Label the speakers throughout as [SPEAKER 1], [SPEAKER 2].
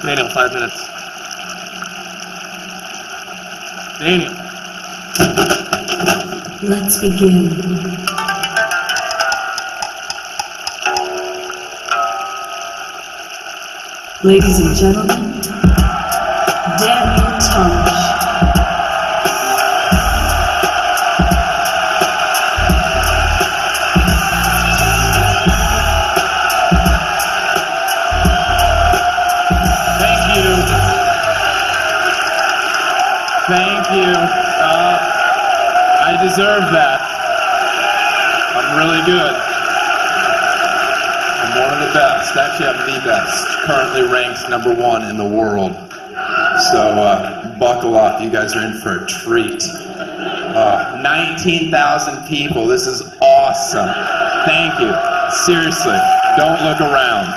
[SPEAKER 1] Daniel, 5 minutes. Daniel.
[SPEAKER 2] Let's begin. Ladies and gentlemen, Daniel Tosh.
[SPEAKER 1] Thank you. I deserve that. I'm really good. I'm one of the best. Actually, I'm the best. Currently ranked #1 in the world. So buckle up. You guys are in for a treat. 19,000 people. This is awesome. Thank you. Seriously, don't look around.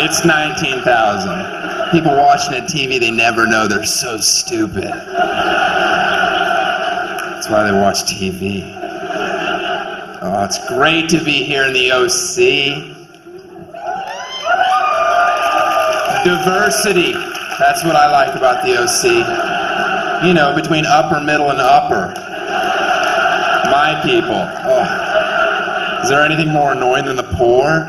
[SPEAKER 1] It's 19,000. People watching it TV, they never know. They're so stupid. That's why they watch TV. Oh, it's great to be here in the OC. Diversity. That's what I like about the OC. You know, between upper, middle, and upper. My people. Oh. Is there anything more annoying than the poor?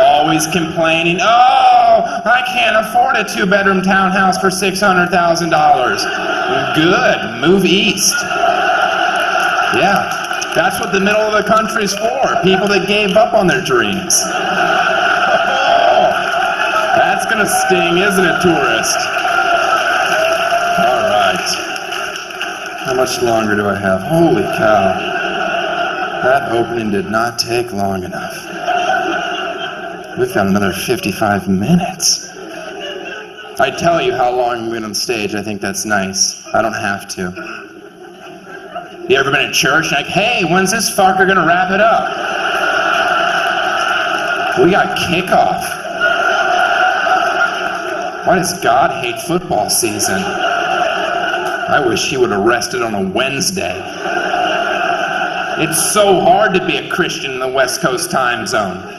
[SPEAKER 1] Always complaining. Oh, I can't afford a 2-bedroom townhouse for $600,000. Good, move east. Yeah, that's what the middle of the country's for. People that gave up on their dreams. Oh, that's gonna sting, isn't it, tourist? All right. How much longer do I have? Holy cow. That opening did not take long enough. We've got another 55 minutes. I tell you how long I'm been on stage. I think that's nice. I don't have to. You ever been at church and like, hey, when's this fucker gonna wrap it up? We got kickoff. Why does God hate football season? I wish he would have rested on a Wednesday. It's so hard to be a Christian in the West Coast time zone.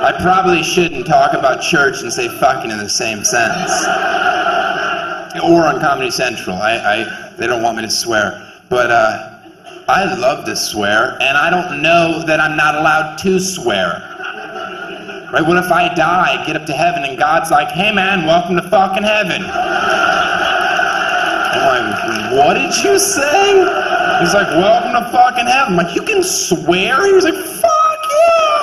[SPEAKER 1] I probably shouldn't talk about church and say fucking in the same sentence. Or on Comedy Central. They don't want me to swear. But I love to swear, and I don't know that I'm not allowed to swear. Right? What if I die, get up to heaven, and God's like, hey man, welcome to fucking heaven. I'm like, what did you say? He's like, welcome to fucking heaven. I'm like, you can swear? He was like, fuck yeah!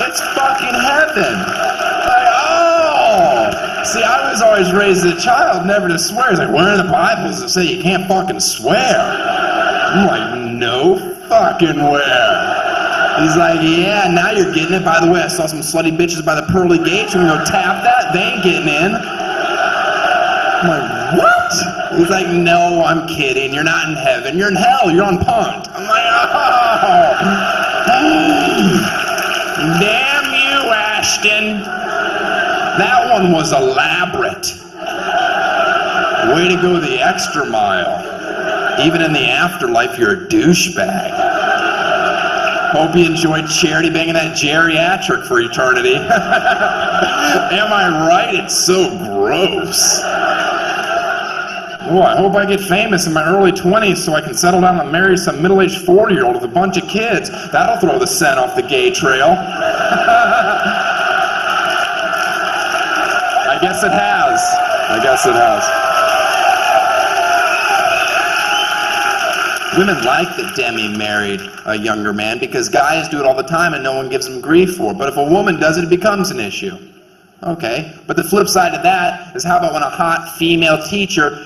[SPEAKER 1] It's fucking heaven. Like, oh! See, I was always raised as a child never to swear. He's like, where in the Bible does it say you can't fucking swear? I'm like, no fucking where. He's like, yeah, now you're getting it. By the way, I saw some slutty bitches by the pearly gates. You can go tap that? They ain't getting in. I'm like, what? He's like, no, I'm kidding. You're not in heaven. You're in hell. You're on punt. I'm like, oh. Damn you, Ashton. That one was elaborate. Way to go the extra mile. Even in the afterlife, you're a douchebag. Hope you enjoyed charity banging that geriatric for eternity. Am I right? It's so gross. Oh, I hope I get famous in my early 20s so I can settle down and marry some middle-aged 40-year-old with a bunch of kids. That'll throw the scent off the gay trail. I guess it has. I guess it has. Women like that Demi married a younger man because guys do it all the time and no one gives them grief for it. But if a woman does it, it becomes an issue. Okay, but the flip side of that is how about when a hot female teacher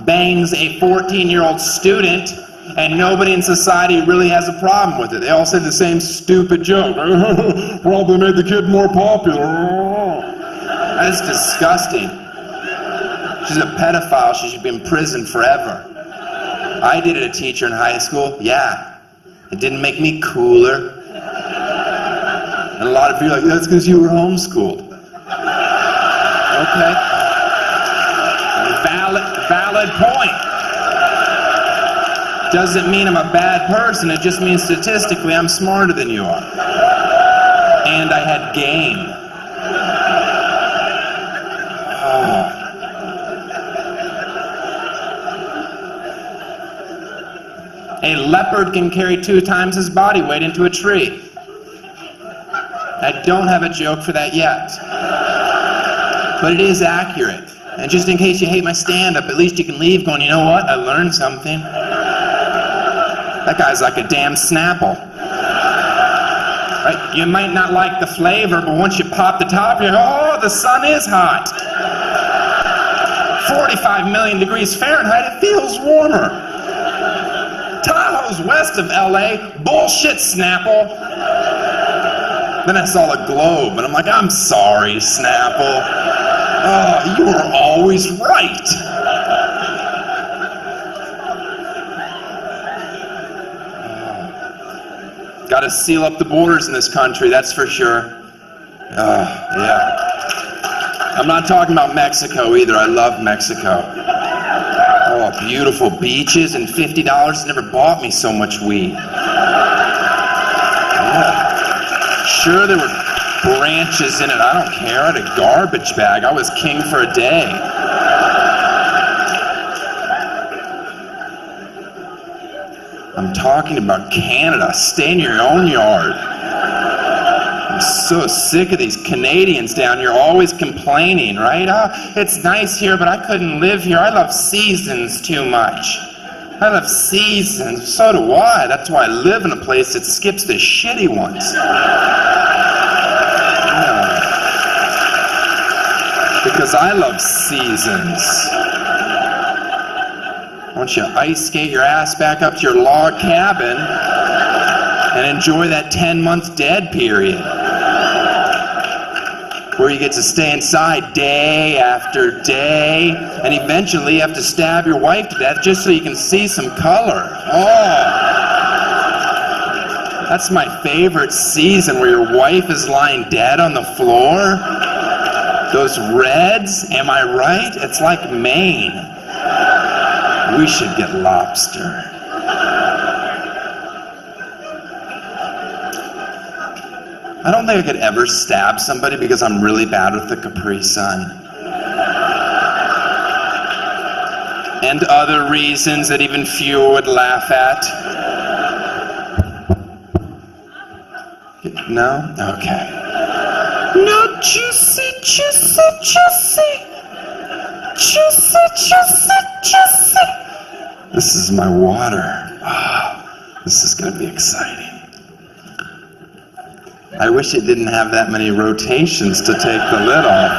[SPEAKER 1] bangs a 14-year-old student and nobody in society really has a problem with it. They all say the same stupid joke. Probably made the kid more popular. That is disgusting. She's a pedophile. She should be in prison forever. I did it a teacher in high school. Yeah. It didn't make me cooler. And a lot of you are like, that's because you were homeschooled. Okay. Valid point. Doesn't mean I'm a bad person, it just means statistically I'm smarter than you are. And I had game. A leopard can carry 2 times his body weight into a tree. I don't have a joke for that yet. But it is accurate. And just in case you hate my stand-up, at least you can leave going, you know what, I learned something. That guy's like a damn Snapple. Right? You might not like the flavor, but once you pop the top, you're, oh, the sun is hot. 45 million degrees Fahrenheit, it feels warmer. Tahoe's west of LA, bullshit, Snapple. Then I saw the globe, and I'm like, I'm sorry, Snapple. Oh, you were always right. Got to seal up the borders in this country, that's for sure. Yeah. I'm not talking about Mexico either. I love Mexico. Oh, beautiful beaches and $50 never bought me so much weed. Yeah. Sure, there were branches in it. I don't care. I had a garbage bag. I was king for a day. I'm talking about Canada. Stay in your own yard. I'm so sick of these Canadians down here always complaining, right? Oh, it's nice here, but I couldn't live here. I love seasons too much. I love seasons. So do I. That's why I live in a place that skips the shitty ones. Yeah. Because I love seasons. Why don't you ice skate your ass back up to your log cabin and enjoy that 10-month dead period where you get to stay inside day after day and eventually you have to stab your wife to death just so you can see some color. Oh, that's my favorite season, where your wife is lying dead on the floor. Those reds, am I right? It's like Maine. We should get lobster. I don't think I could ever stab somebody because I'm really bad with the Capri Sun. And other reasons that even few would laugh at. No? Okay. No, juicy, juicy, juicy. Juicy, juicy, juicy. This is my water. Oh, this is going to be exciting. I wish it didn't have that many rotations to take the lid off.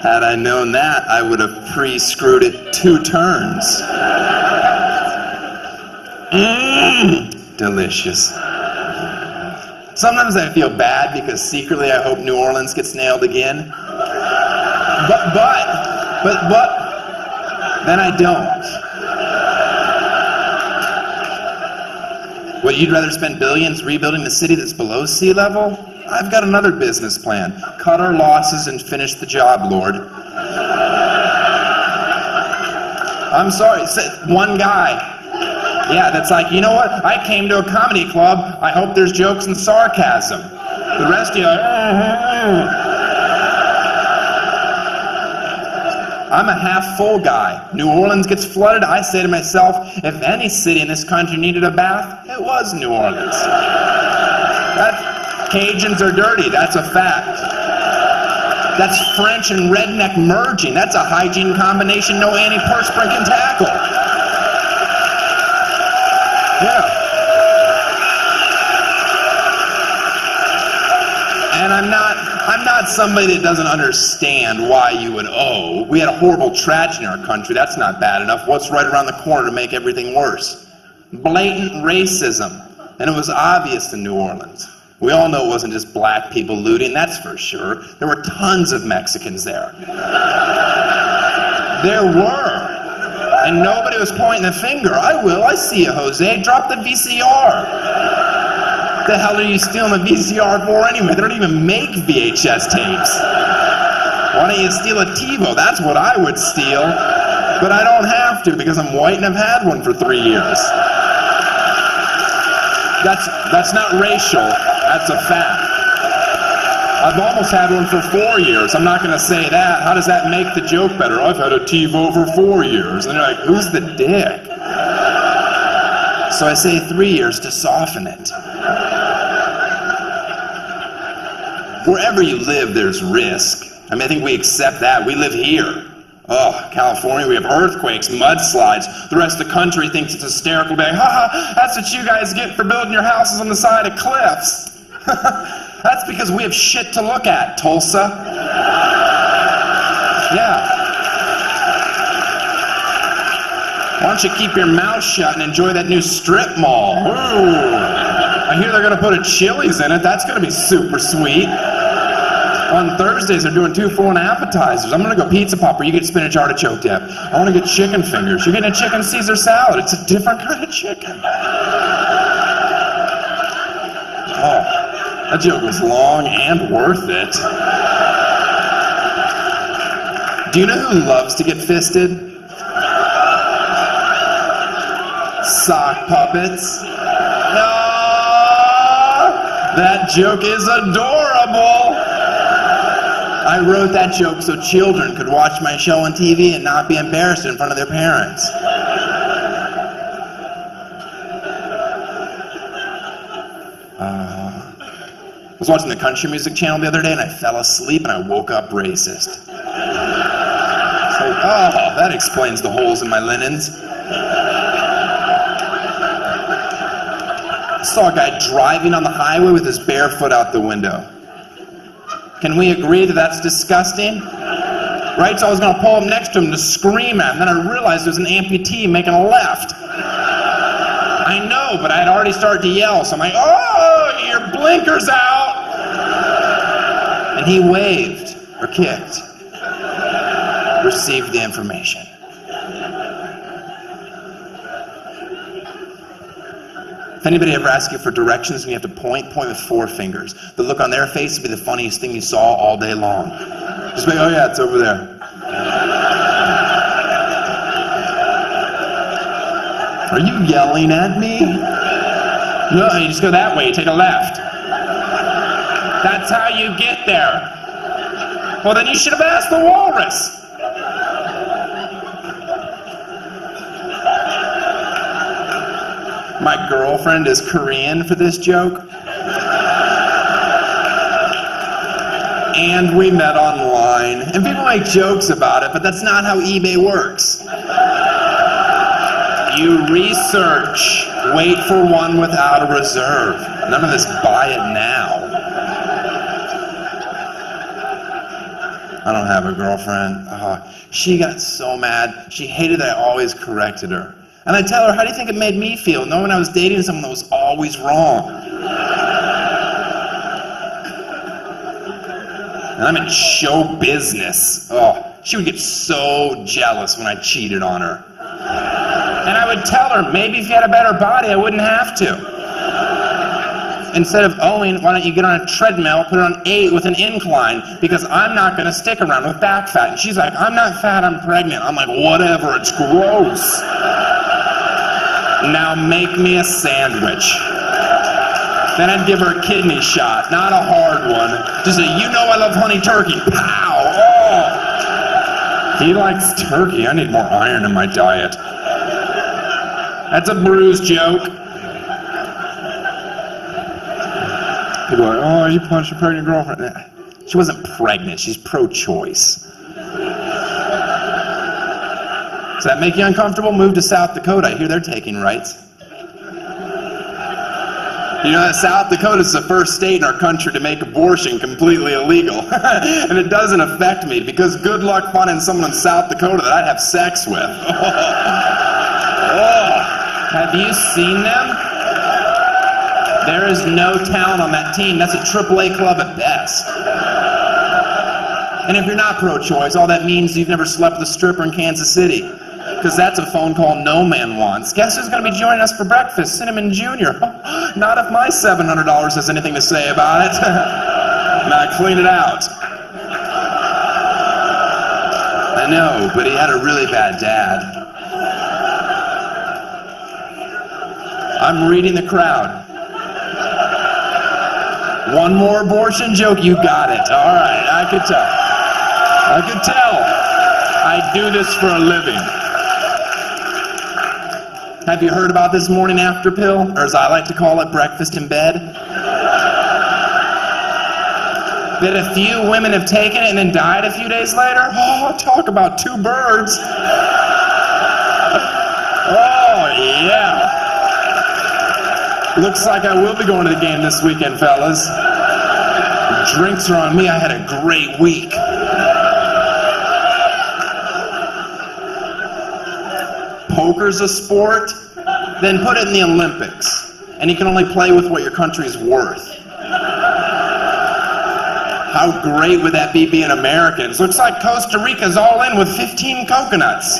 [SPEAKER 1] Had I known that, I would have pre-screwed it 2 turns. Delicious. Sometimes I feel bad because secretly I hope New Orleans gets nailed again. But then I don't. What, you'd rather spend billions rebuilding the city that's below sea level? I've got another business plan. Cut our losses and finish the job, Lord. I'm sorry, one guy. Yeah, that's like, you know what? I came to a comedy club. I hope there's jokes and sarcasm. The rest of you are... I'm a half-full guy. New Orleans gets flooded. I say to myself, if any city in this country needed a bath, it was New Orleans. Cajuns are dirty. That's a fact. That's French and redneck merging. That's a hygiene combination no antiperspirant can tackle. Yeah. And I'm not somebody that doesn't understand why you would owe. We had a horrible tragedy in our country. That's not bad enough. What's right around the corner to make everything worse? Blatant racism. And it was obvious in New Orleans. We all know it wasn't just black people looting, that's for sure. There were tons of Mexicans there. There were. And nobody was pointing the finger. I will. I see you, Jose. Drop the VCR. What the hell are you stealing a VCR for anyway? They don't even make VHS tapes. Why don't you steal a TiVo? That's what I would steal. But I don't have to because I'm white and I've had one for 3 years. That's not racial, that's a fact. I've almost had one for 4 years. I'm not going to say that. How does that make the joke better? I've had a TiVo for 4 years. And they're like, who's the dick? So I say 3 years to soften it. Wherever you live, there's risk. I mean, I think we accept that. We live here. Oh, California, we have earthquakes, mudslides. The rest of the country thinks it's hysterical. Like, ha, that's what you guys get for building your houses on the side of cliffs. That's because we have shit to look at, Tulsa. Yeah. Why don't you keep your mouth shut and enjoy that new strip mall? Ooh. I hear they're going to put a Chili's in it. That's going to be super sweet. On Thursdays, they're doing 2 for $1 appetizers. I'm going to go pizza popper. You get spinach artichoke dip. I want to get chicken fingers. You're getting a chicken Caesar salad. It's a different kind of chicken. Oh, that joke was long and worth it. Do you know who loves to get fisted? Sock puppets. No, that joke is adorable. I wrote that joke so children could watch my show on TV and not be embarrassed in front of their parents. I was watching the country music channel the other day and I fell asleep and I woke up racist. It's like, oh, that explains the holes in my linens. I saw a guy driving on the highway with his bare foot out the window. Can we agree that that's disgusting? Right, so I was going to pull up next to him to scream at him, then I realized there was an amputee making a left. I know, but I had already started to yell, so I'm like, oh, your blinker's out! And he waved, or kicked. Received the information. If anybody ever asks you for directions and you have to point with 4 fingers. The look on their face would be the funniest thing you saw all day long. Just be, oh yeah, it's over there. Are you yelling at me? No, you just go that way, you take a left. That's how you get there. Well, then you should have asked the walrus. My girlfriend is Korean for this joke. And we met online. And people make jokes about it, but that's not how eBay works. You research. Wait for one without a reserve. None of this buy it now. I don't have a girlfriend. She got so mad. She hated that I always corrected her. And I tell her, how do you think it made me feel knowing I was dating someone that was always wrong? And I'm in show business. Oh, she would get so jealous when I cheated on her. And I would tell her, maybe if you had a better body, I wouldn't have to. Instead of owing, why don't you get on a treadmill, put it on 8 with an incline, because I'm not going to stick around with back fat. And she's like, I'm not fat, I'm pregnant. I'm like, whatever, it's gross. Now make me a sandwich. Then I'd give her a kidney shot, not a hard one. Just say, you know I love honey turkey. Pow! Oh! He likes turkey. I need more iron in my diet. That's a bruise joke. People are like, oh, you punched your pregnant girlfriend. She wasn't pregnant. She's pro-choice. Does that make you uncomfortable? Move to South Dakota. I hear they're taking rights. You know that South Dakota is the first state in our country to make abortion completely illegal. And it doesn't affect me because good luck finding someone in South Dakota that I'd have sex with. Oh. Have you seen them? There is no talent on that team. That's a AAA club at best. And if you're not pro-choice, all that means you've never slept with a stripper in Kansas City. Because that's a phone call no man wants. Guess who's going to be joining us for breakfast? Cinnamon Jr. Not if my $700 has anything to say about it. Now clean it out. I know, but he had a really bad dad. I'm reading the crowd. One more abortion joke, you got it. All right, I could tell. I do this for a living. Have you heard about this morning after pill, or as I like to call it, breakfast in bed? That a few women have taken it and then died a few days later? Oh, talk about two birds. Oh, yeah. Looks like I will be going to the game this weekend, fellas. Drinks are on me. I had a great week. Poker's a sport? Then put it in the Olympics. And you can only play with what your country's worth. How great would that be being Americans? Looks like Costa Rica's all in with 15 coconuts.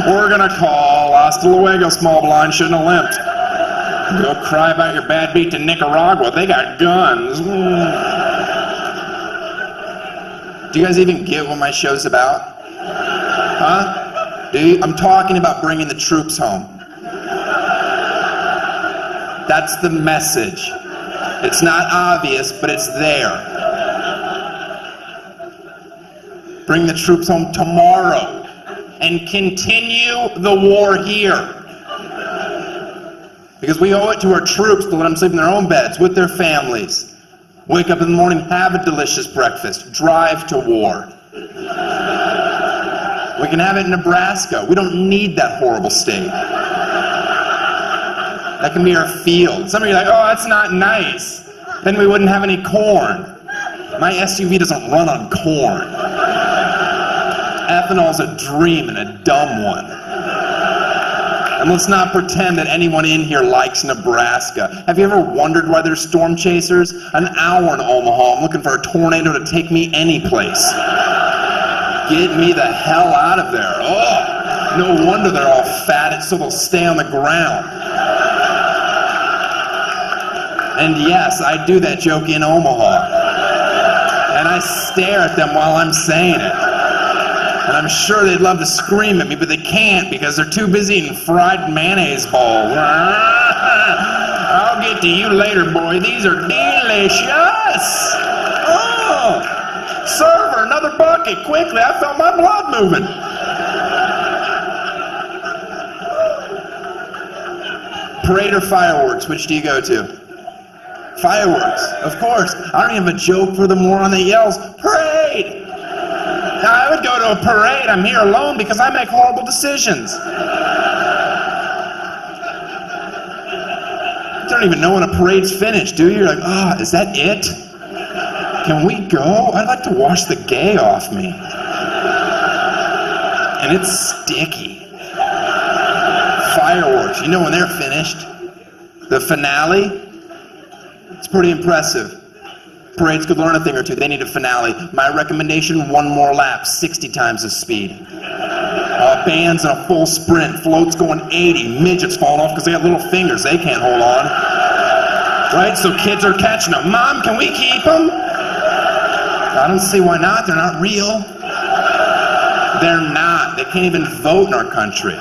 [SPEAKER 1] We're gonna call hasta luego, small blind, shouldn't have limped. Go cry about your bad beat to Nicaragua. They got guns. Do you guys even get what my show's about? Huh? I'm talking about bringing the troops home. That's the message. It's not obvious, but it's there. Bring the troops home tomorrow and continue the war here. Because we owe it to our troops to let them sleep in their own beds with their families. Wake up in the morning, have a delicious breakfast, drive to war. We can have it in Nebraska. We don't need that horrible state. That can be our field. Some of you are like, oh, that's not nice. Then we wouldn't have any corn. My SUV doesn't run on corn. Ethanol's a dream and a dumb one. And let's not pretend that anyone in here likes Nebraska. Have you ever wondered why there's storm chasers? An hour in Omaha, I'm looking for a tornado to take me any place. Get me the hell out of there. Oh, no wonder they're all fatted so they'll stay on the ground. And yes, I do that joke in Omaha. And I stare at them while I'm saying it. And I'm sure they'd love to scream at me, but they can't because they're too busy eating fried mayonnaise balls. I'll get to you later, boy. These are delicious. Oh, server, another bucket, quickly. I felt my blood moving. Parade or fireworks, which do you go to? Fireworks, of course. I don't even have a joke for the moron that yells, parade! Now, I would go to a parade. I'm here alone because I make horrible decisions. You don't even know when a parade's finished, do you? You're like, is that it? Can we go? I'd like to wash the gay off me. And it's sticky. Fireworks, you know when they're finished. The finale, it's pretty impressive. Parades could learn a thing or two. They need a finale. My recommendation, one more lap, 60 times the speed. Bands in a full sprint, floats going 80, midgets falling off because they got little fingers they can't hold on. Right? So kids are catching them. Mom, can we keep them? I don't see why not. They're not real. They're not. They can't even vote in our country.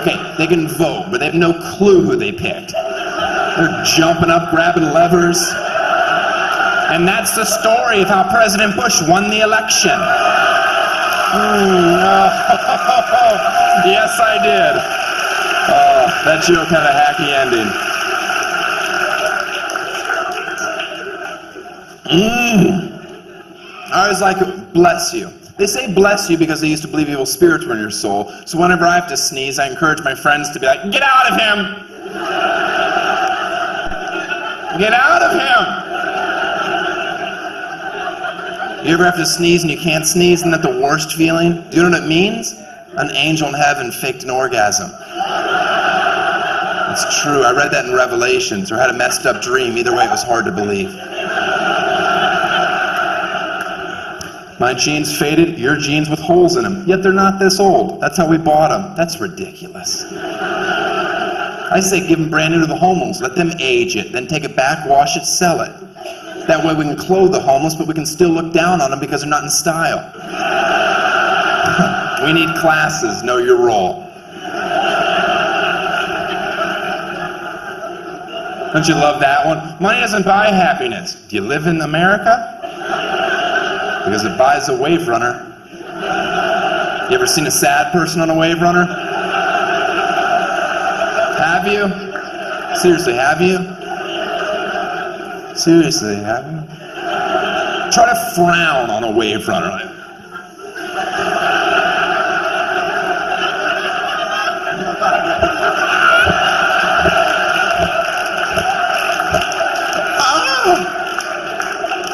[SPEAKER 1] Okay, they can vote, but they have no clue who they picked. They're jumping up, grabbing levers. And that's the story of how President Bush won the election. Yes, I did. That joke had a happy ending. I was like, bless you. They say bless you because they used to believe evil spirits were in your soul. So whenever I have to sneeze, I encourage my friends to be like, get out of him! Get out of him! You ever have to sneeze and you can't sneeze? Isn't that the worst feeling? Do you know what it means? An angel in heaven faked an orgasm. It's true. I read that in Revelations or had a messed up dream. Either way, it was hard to believe. My jeans faded, your jeans with holes in them. Yet they're not this old. That's how we bought them. That's ridiculous. I say give them brand new to the homeless. Let them age it. Then take it back, wash it, sell it. That way we can clothe the homeless, but we can still look down on them because they're not in style. We need classes. Know your role. Don't you love that one? Money doesn't buy happiness. Do you live in America? Because it buys a wave runner. You ever seen a sad person on a wave runner? Have you? Seriously, have you? Seriously, have you? Try to frown on a wave runner.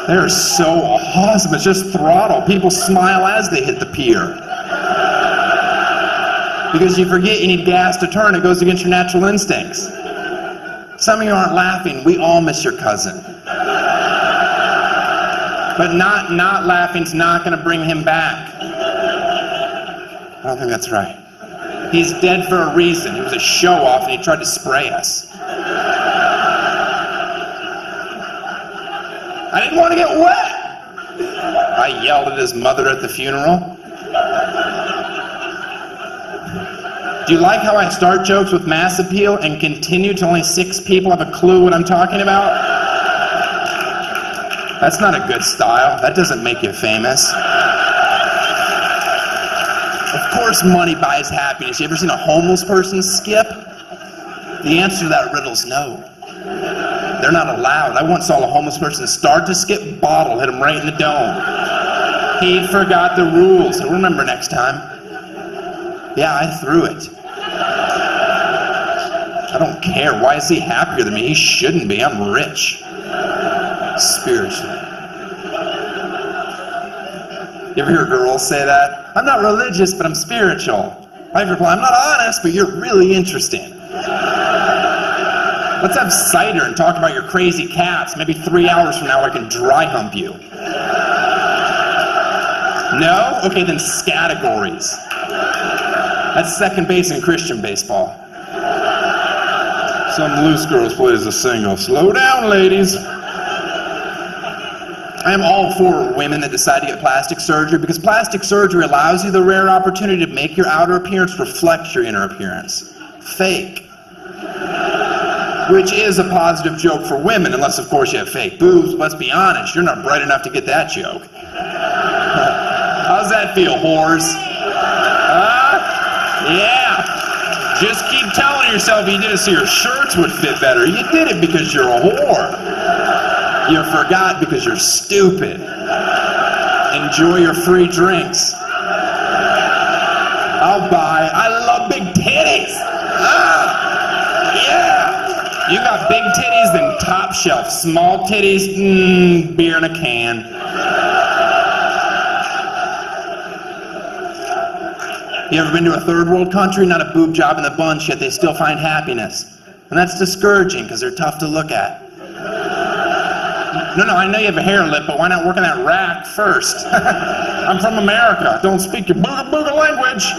[SPEAKER 1] They're so awesome. It's just throttle. People smile as they hit the pier. Because you forget you need gas to turn. It goes against your natural instincts. Some of you aren't laughing. We all miss your cousin. But not laughing's not going to bring him back. I don't think that's right. He's dead for a reason. He was a show-off and he tried to spray us. I didn't want to get wet. I yelled at his mother at the funeral. Do you like how I start jokes with mass appeal and continue till only 6 people have a clue what I'm talking about? That's not a good style. That doesn't make you famous. Of course money buys happiness. You ever seen a homeless person skip? The answer to that riddle's no. They're not allowed. I once saw a homeless person start to skip, bottle hit him right in the dome. He forgot the rules. He'll remember next time. Yeah, I threw it. I don't care. Why is he happier than me? He shouldn't be. I'm rich. Spiritually. You ever hear girls say that? I'm not religious, but I'm spiritual. I reply, I'm not honest, but you're really interesting. Let's have cider and talk about your crazy cats. Maybe 3 hours from now I can dry hump you. No? Okay, then categories. That's second base in Christian baseball. Some loose girls play as a single. Slow down, ladies. I am all for women that decide to get plastic surgery because plastic surgery allows you the rare opportunity to make your outer appearance reflect your inner appearance. Fake. Which is a positive joke for women, unless of course you have fake boobs. Let's be honest, you're not bright enough to get that joke. How's that feel, whores? Yeah. Just keep telling yourself you did it so your shirts would fit better. You did it because you're a whore. You forgot because you're stupid. Enjoy your free drinks. I'll buy. I love big titties. Yeah. You got big titties, then top shelf. Small titties, beer in a can. You ever been to a third world country? Not a boob job in the bunch, yet they still find happiness. And that's discouraging, because they're tough to look at. No, I know you have a hair lip, but why not work on that rack first? I'm from America. Don't speak your booger language.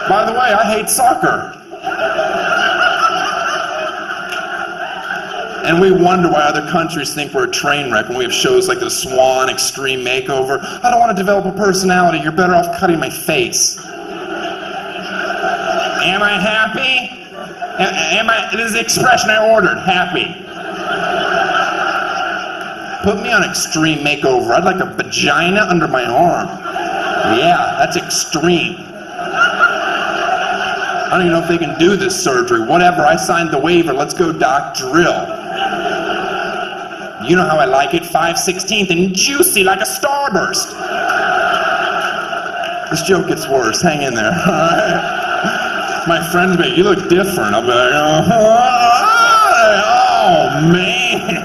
[SPEAKER 1] By the way, I hate soccer. And we wonder why other countries think we're a train wreck when we have shows like the Swan Extreme Makeover. I don't want to develop a personality. You're better off cutting my face. Am I happy? This is the expression I ordered. Happy. Put me on Extreme Makeover. I'd like a vagina under my arm. Yeah, that's extreme. I don't even know if they can do this surgery. Whatever, I signed the waiver. Let's go, doc. Drill. You know how I like it, 5/16 and juicy like a starburst. This joke gets worse, hang in there. My friends be, you look different. I'll be like, oh man,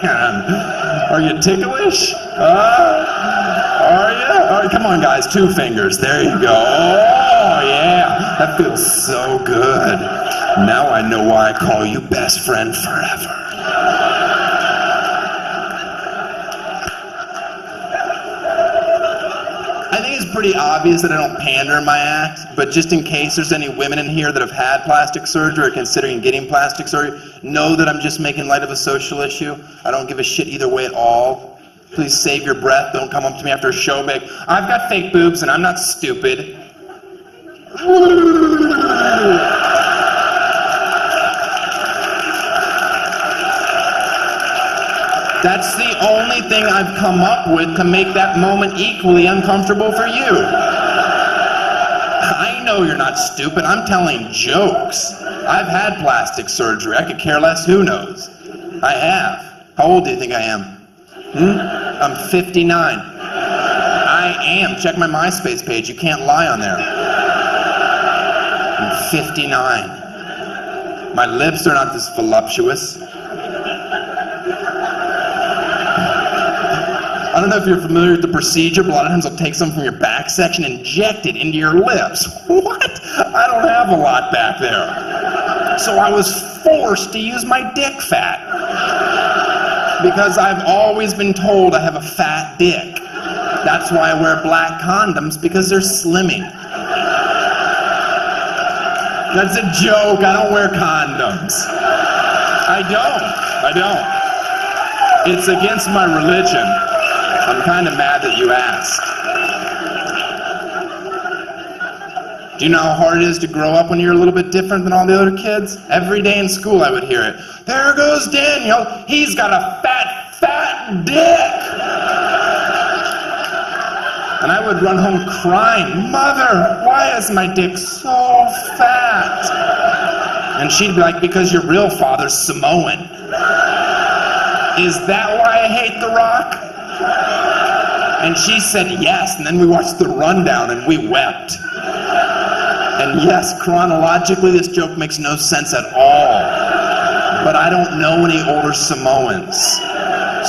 [SPEAKER 1] are you ticklish? Are you? All right, come on guys, 2 fingers, there you go. Oh yeah, that feels so good. Now I know why I call you best friend forever. think it's pretty obvious that I don't pander in my act, but just in case there's any women in here that have had plastic surgery or considering getting plastic surgery, know that I'm just making light of a social issue. I don't give a shit either way at all. Please save your breath. Don't come up to me after a show and be like, I've got fake boobs and I'm not stupid. That's the only thing I've come up with to make that moment equally uncomfortable for you. I know you're not stupid. I'm telling jokes. I've had plastic surgery. I could care less. Who knows? I have. How old do you think I am? I'm 59. I am. Check my MySpace page. You can't lie on there. I'm 59. My lips are not this voluptuous. I don't know if you're familiar with the procedure, but a lot of times they'll take some from your back section and inject it into your lips. What? I don't have a lot back there. So I was forced to use my dick fat. Because I've always been told I have a fat dick. That's why I wear black condoms, because they're slimming. That's a joke. I don't wear condoms. I don't. It's against my religion. I'm kind of mad that you asked. Do you know how hard it is to grow up when you're a little bit different than all the other kids? Every day in school I would hear it. There goes Daniel. He's got a fat dick. And I would run home crying, Mother, why is my dick so fat? And she'd be like, because your real father's Samoan. Is that why I hate The Rock? And she said yes, and then we watched The Rundown and we wept. And yes, chronologically this joke makes no sense at all. But I don't know any older Samoans,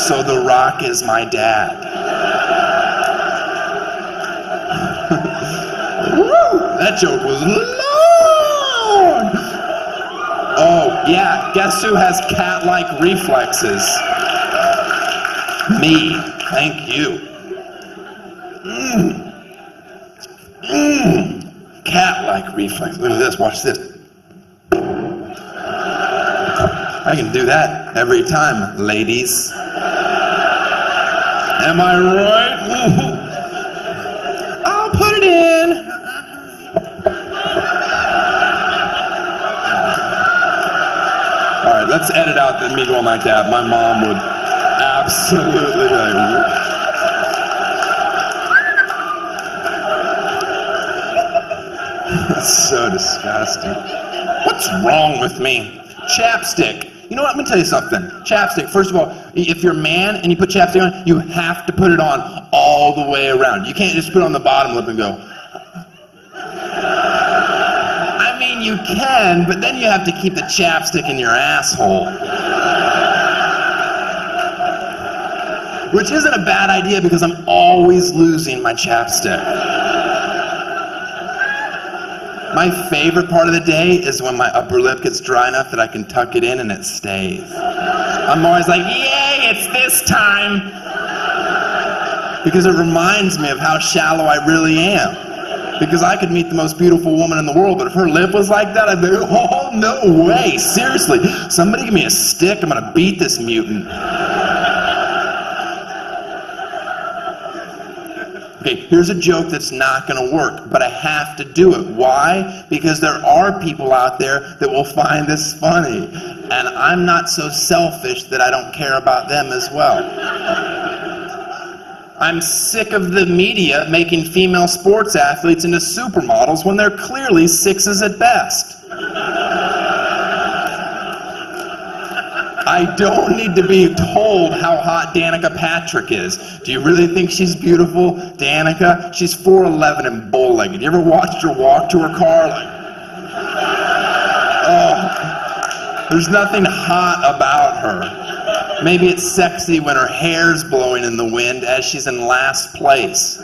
[SPEAKER 1] so The Rock is my dad. Woo! That joke was long! Oh, yeah, guess who has cat-like reflexes? Me. Thank you. Cat-like reflex. Look at this. Watch this. I can do that every time, ladies. Am I right? I'll put it in. All right, let's edit out me going like that. My mom would absolutely like. That's so disgusting. What's wrong with me? Chapstick. You know what? I'm going to tell you something. Chapstick, first of all, if you're a man and you put chapstick on, you have to put it on all the way around. You can't just put it on the bottom lip and go. I mean, you can, but then you have to keep the chapstick in your asshole. Which isn't a bad idea because I'm always losing my chapstick. My favorite part of the day is when my upper lip gets dry enough that I can tuck it in and it stays. I'm always like, yay, it's this time! Because it reminds me of how shallow I really am. Because I could meet the most beautiful woman in the world, but if her lip was like that, I'd be, oh, no way, seriously. Somebody give me a stick, I'm gonna beat this mutant. Okay, here's a joke that's not going to work, but I have to do it. Why? Because there are people out there that will find this funny, and I'm not so selfish that I don't care about them as well. I'm sick of the media making female sports athletes into supermodels when they're clearly sixes at best. I don't need to be told how hot Danica Patrick is. Do you really think she's beautiful, Danica? She's 4'11" and bow-legged. You ever watched her walk to her car? Like, oh, there's nothing hot about her. Maybe it's sexy when her hair's blowing in the wind as she's in last place.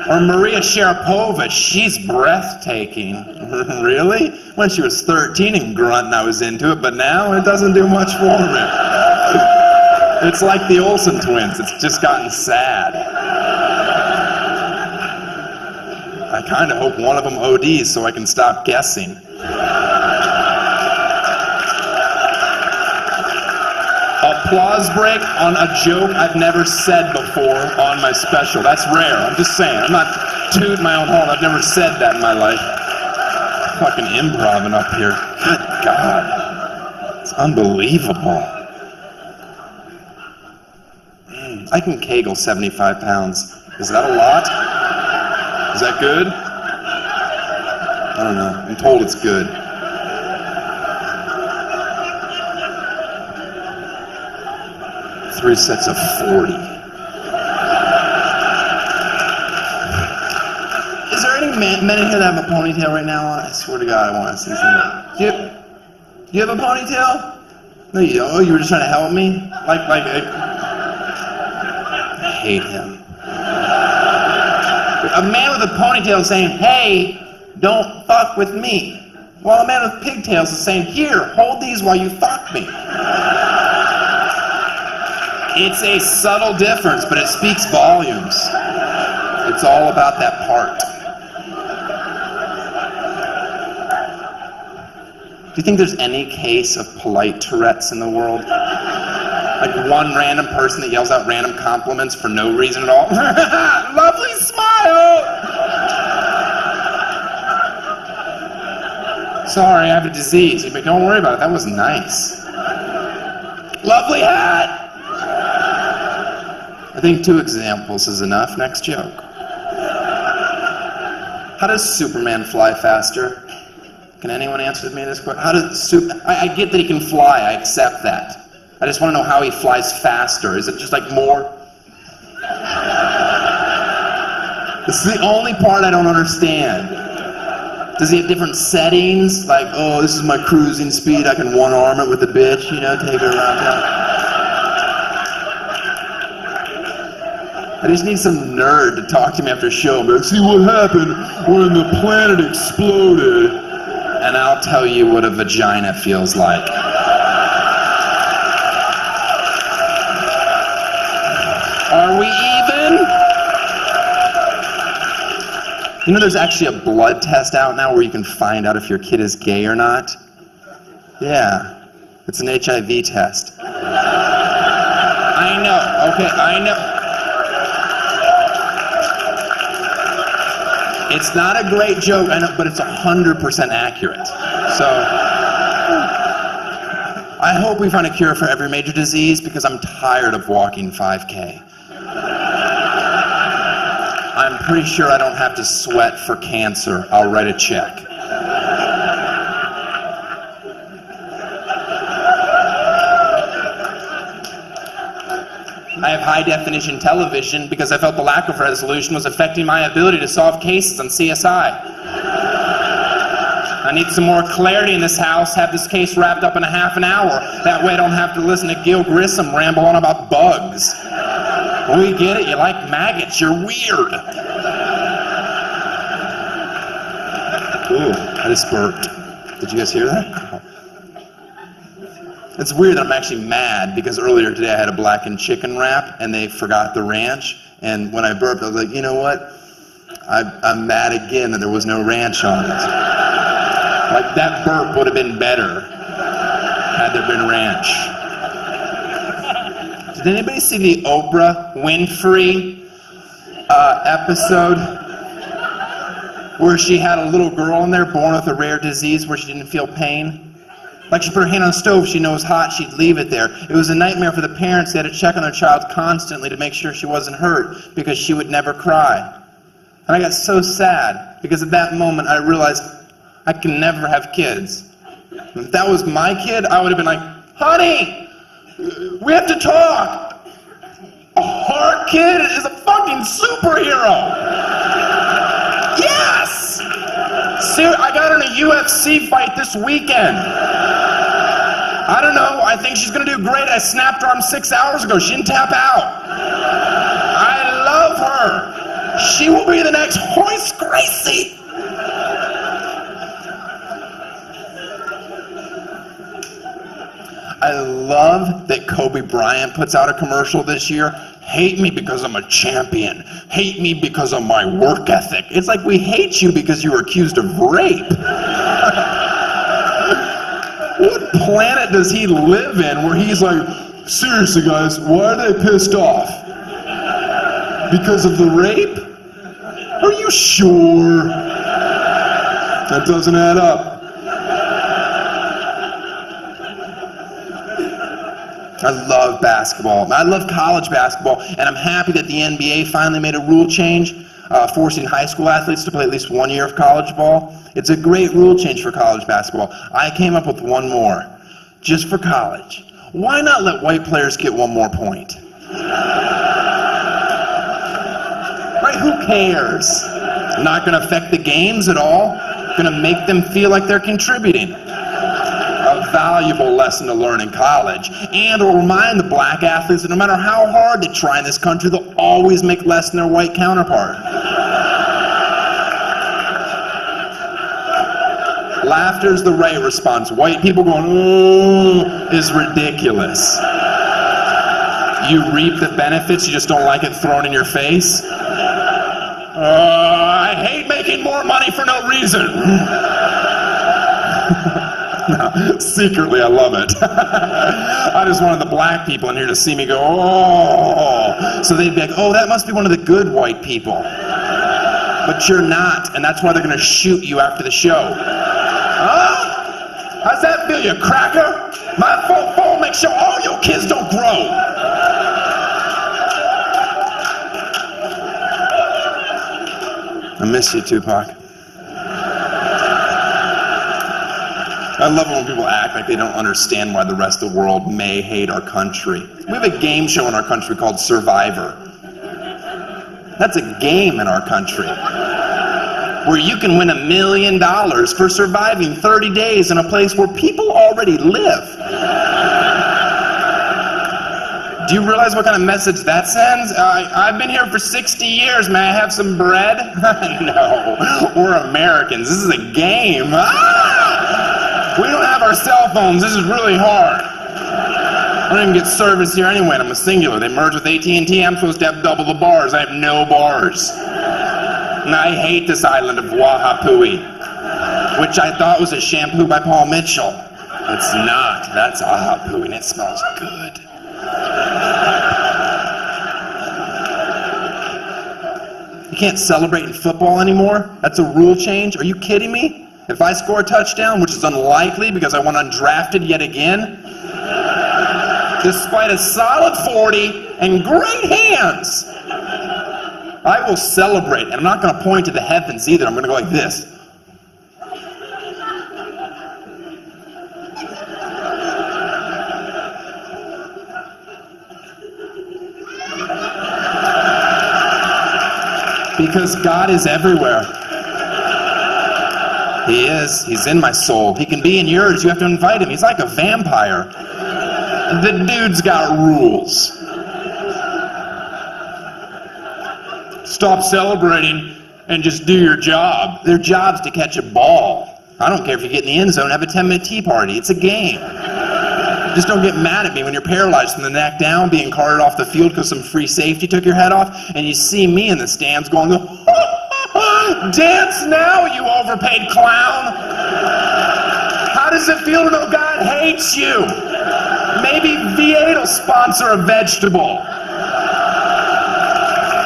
[SPEAKER 1] Or Maria Sharapova, she's breathtaking. Really? When she was 13 and grunting, I was into it, but now it doesn't do much for me. It's like the Olsen twins. It's just gotten sad. I kind of hope one of them ODs so I can stop guessing. Applause break on a joke I've never said before on my special. That's rare. I'm just saying. I'm not tooting my own horn. I've never said that in my life. Fucking improv up here. Good God. It's unbelievable. I can kegel 75 pounds. Is that a lot? Is that good? I don't know. I'm told it's good. Three sets of 40. Is there any men in here that have a ponytail right now? I swear to God, I want to see something. Do you have a ponytail? No, you don't. Oh, you were just trying to help me? I hate him. A man with a ponytail saying, hey, don't fuck with me. While a man with pigtails is saying, here, hold these while you fuck me. It's a subtle difference, but it speaks volumes. It's all about that part. Do you think there's any case of polite Tourette's in the world? Like one random person that yells out random compliments for no reason at all? Lovely smile! Sorry, I have a disease. But don't worry about it, that was nice. Lovely hat! I think 2 examples is enough. Next joke. How does Superman fly faster? Can anyone answer me this question? How does I get that he can fly, I accept that. I just want to know how he flies faster. Is it just like more? This is the only part I don't understand. Does he have different settings? Like, oh, this is my cruising speed. I can one-arm it with the bitch, you know, take her around town. I just need some nerd to talk to me after a show and be like, see what happened when the planet exploded? And I'll tell you what a vagina feels like. Are we even? You know there's actually a blood test out now where you can find out if your kid is gay or not? Yeah. It's an HIV test. I know. Okay, I know. It's not a great joke, I know, but it's 100% accurate. So, I hope we find a cure for every major disease because I'm tired of walking 5K. I'm pretty sure I don't have to sweat for cancer. I'll write a check. I have high-definition television because I felt the lack of resolution was affecting my ability to solve cases on CSI. I need some more clarity in this house, have this case wrapped up in a half an hour. That way I don't have to listen to Gil Grissom ramble on about bugs. We get it, you like maggots, you're weird. Ooh, I just burped. Did you guys hear that? It's weird that I'm actually mad because earlier today I had a blackened chicken wrap and they forgot the ranch, and when I burped I was like, you know what? I'm mad again that there was no ranch on it. Like that burp would have been better had there been ranch. Did anybody see the Oprah Winfrey episode where she had a little girl in there born with a rare disease where she didn't feel pain? Like she put her hand on the stove, she knows hot, she'd leave it there. It was a nightmare for the parents. They had to check on their child constantly to make sure she wasn't hurt because she would never cry. And I got so sad because at that moment I realized I can never have kids. If that was my kid, I would have been like, honey, we have to talk. A heart kid is a fucking superhero. Yes! I got her in a UFC fight this weekend. I don't know, I think she's gonna do great. I snapped her arm 6 hours ago. She didn't tap out. I love her. She will be the next Horace Gracie. I love that Kobe Bryant puts out a commercial this year. Hate me because I'm a champion. Hate me because of my work ethic. It's like we hate you because you were accused of rape. What planet does he live in where he's like, seriously guys, why are they pissed off? Because of the rape? Are you sure? That doesn't add up. I love basketball. I love college basketball, and I'm happy that the NBA finally made a rule change, forcing high school athletes to play at least 1 year of college ball. It's a great rule change for college basketball. I came up with one more, just for college. Why not let white players get one more point? Right? Who cares? Not going to affect the games at all. Going to make them feel like they're contributing. A valuable lesson to learn in college, and it'll remind the black athletes that no matter how hard they try in this country, they'll always make less than their white counterpart. Laughter's the right response. White people going, "Ooh," is ridiculous. You reap the benefits, you just don't like it thrown in your face. I hate making more money for no reason. No, secretly, I love it. I just wanted the black people in here to see me go, oh. So they'd be like, oh, that must be one of the good white people. But you're not, and that's why they're going to shoot you after the show. Huh? How's that feel, you cracker? My phone makes sure all your kids don't grow. I miss you, Tupac. I love it when people act like they don't understand why the rest of the world may hate our country. We have a game show in our country called Survivor. That's a game in our country where you can win $1 million for surviving 30 days in a place where people already live. Do you realize what kind of message that sends? I've been here for 60 years. May I have some bread? No, we're Americans. This is a game. We don't have our cell phones. This is really hard. I don't even get service here anyway, and I'm a singular. They merged with AT&T. I'm supposed to have double the bars. I have no bars. And I hate this island of Wahapui, which I thought was a shampoo by Paul Mitchell. It's not. That's Ahapui, and it smells good. You can't celebrate in football anymore? That's a rule change? Are you kidding me? If I score a touchdown, which is unlikely because I went undrafted yet again, despite a solid 40 and great hands, I will celebrate. And I'm not going to point to the heavens either. I'm going to go like this. Because God is everywhere. He is. He's in my soul. He can be in yours. You have to invite him. He's like a vampire. The dude's got rules. Stop celebrating and just do your job. Their job's to catch a ball. I don't care if you get in the end zone and have a 10-minute tea party. It's a game. Just don't get mad at me when you're paralyzed from the neck down, being carted off the field because some free safety took your head off, and you see me in the stands going, dance now, you overpaid clown. How does it feel to know God hates you? Maybe V8 will sponsor a vegetable.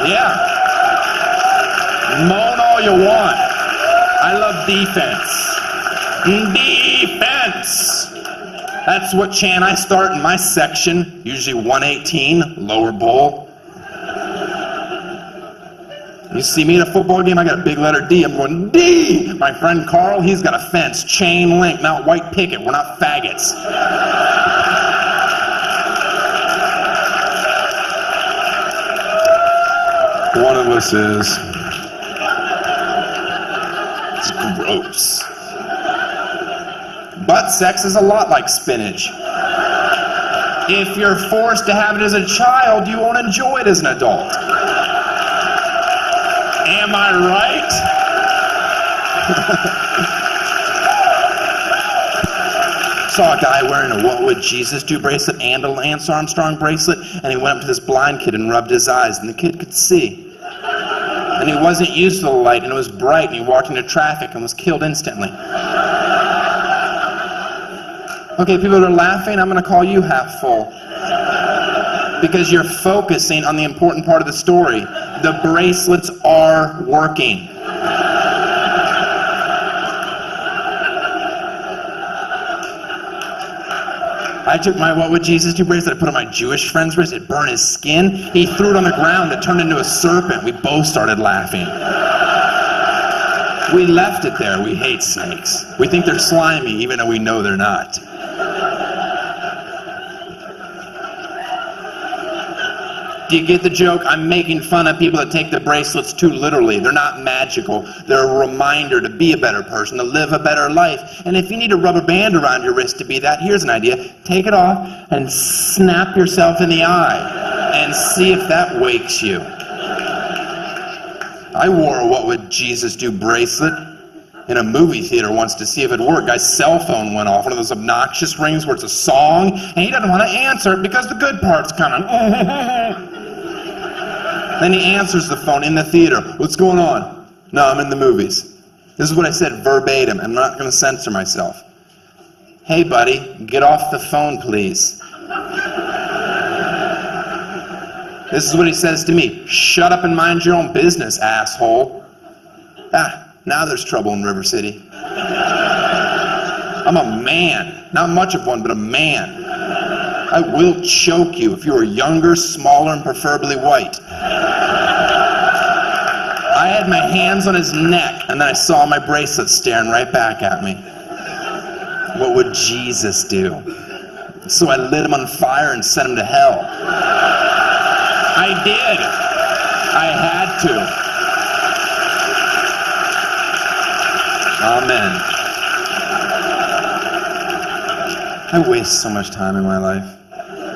[SPEAKER 1] Yeah. Moan all you want. I love defense. Defense. That's what chant I start in my section, usually 118, lower bowl. You see me at a football game, I got a big letter D. I'm going, D! My friend Carl, he's got a fence, chain link, not white picket. We're not faggots. One of us is. It's gross. Butt sex is a lot like spinach. If you're forced to have it as a child, you won't enjoy it as an adult. Am I right? saw a guy wearing a What Would Jesus Do bracelet and a Lance Armstrong bracelet, and he went up to this blind kid and rubbed his eyes, and the kid could see. And he wasn't used to the light, and it was bright, and he walked into traffic and was killed instantly. Okay, people that are laughing, I'm going to call you half full. Because you're focusing on the important part of the story. The bracelets are working. I took my What Would Jesus Do bracelet, I put on my Jewish friend's wrist, it burned his skin. He threw it on the ground, it turned into a serpent. We both started laughing. We left it there. We hate snakes. We think they're slimy, even though we know they're not. Do you get the joke? I'm making fun of people that take the bracelets too literally. They're not magical. They're a reminder to be a better person, to live a better life. And if you need a rubber band around your wrist to be that, here's an idea. Take it off and snap yourself in the eye and see if that wakes you. I wore a What Would Jesus Do bracelet in a movie theater once to see if it worked. Guy's cell phone went off, one of those obnoxious rings where it's a song, and he doesn't want to answer it because the good part's coming. Then he answers the phone in the theater. What's going on? No, I'm in the movies. This is what I said verbatim. I'm not going to censor myself. Hey, buddy, get off the phone, please. This is what he says to me. Shut up and mind your own business, asshole. Now there's trouble in River City. I'm a man. Not much of one, but a man. I will choke you if you were younger, smaller, and preferably white. I had my hands on his neck, and then I saw my bracelet staring right back at me. What would Jesus do? So I lit him on fire and sent him to hell. I did. I had to. Amen. I waste so much time in my life.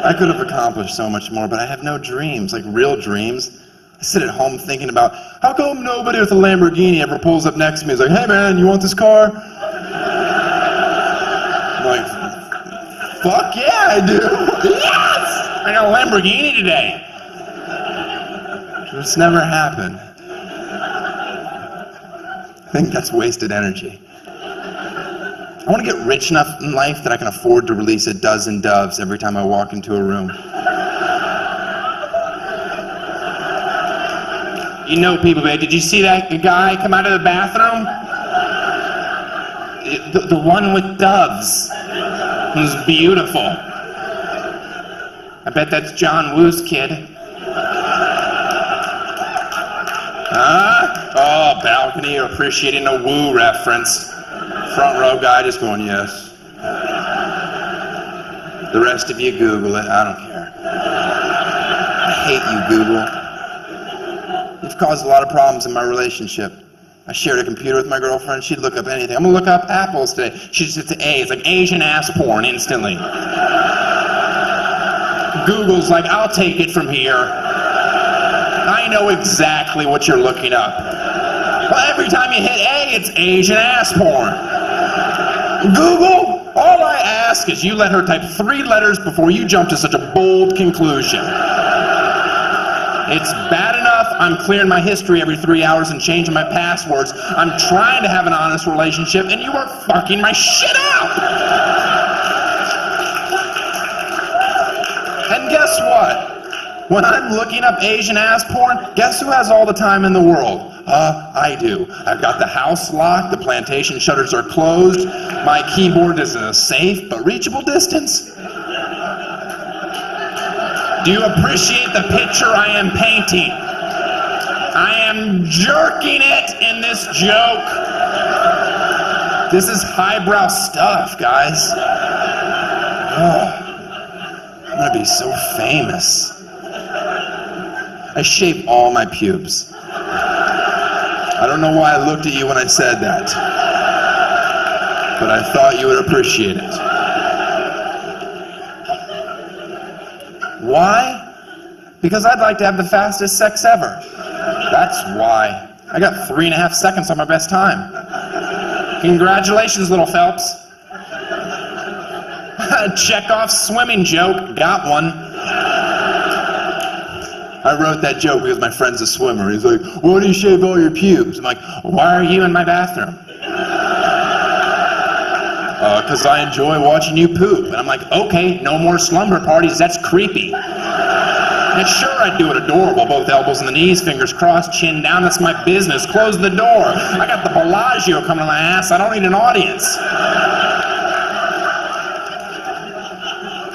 [SPEAKER 1] I could have accomplished so much more, but I have no dreams, like real dreams. I sit at home thinking about, how come nobody with a Lamborghini ever pulls up next to me and is like, hey man, you want this car? I'm like, fuck yeah, I do. Yes! I got a Lamborghini today. It's never happened. I think that's wasted energy. I want to get rich enough in life that I can afford to release a dozen doves every time I walk into a room. You know people, babe, did you see that guy come out of the bathroom? The one with doves. He was beautiful. I bet that's John Woo's kid. Oh, balcony, appreciating a Woo reference. Front row guy just going, yes. The rest of you Google it. I don't care. I hate you, Google. You've caused a lot of problems in my relationship. I shared a computer with my girlfriend. She'd look up anything. I'm going to look up apples today. She just hits A. It's like Asian ass porn instantly. Google's like, I'll take it from here. I know exactly what you're looking up. Well, every time you hit A, it's Asian ass porn. Google, all I ask is you let her type 3 letters before you jump to such a bold conclusion. It's bad enough I'm clearing my history every 3 hours and changing my passwords. I'm trying to have an honest relationship, and you are fucking my shit up! And guess what? When I'm looking up Asian ass porn, guess who has all the time in the world? I do. I've got the house locked, the plantation shutters are closed, my keyboard is in a safe but reachable distance. Do you appreciate the picture I am painting? I am jerking it in this joke. This is highbrow stuff, guys. I'm gonna be so famous. I shave all my pubes. I don't know why I looked at you when I said that, but I thought you would appreciate it. Why? Because I'd like to have the fastest sex ever. That's why. I got 3.5 seconds on my best time. Congratulations, little Phelps. Check off swimming joke. Got one. I wrote that joke because my friend's a swimmer. He's like, why do you shave all your pubes? I'm like, why are you in my bathroom? Because I enjoy watching you poop. And I'm like, okay, no more slumber parties. That's creepy. And sure, I'd do it adorable. Both elbows on the knees, fingers crossed, chin down. That's my business. Close the door. I got the Bellagio coming to my ass. I don't need an audience.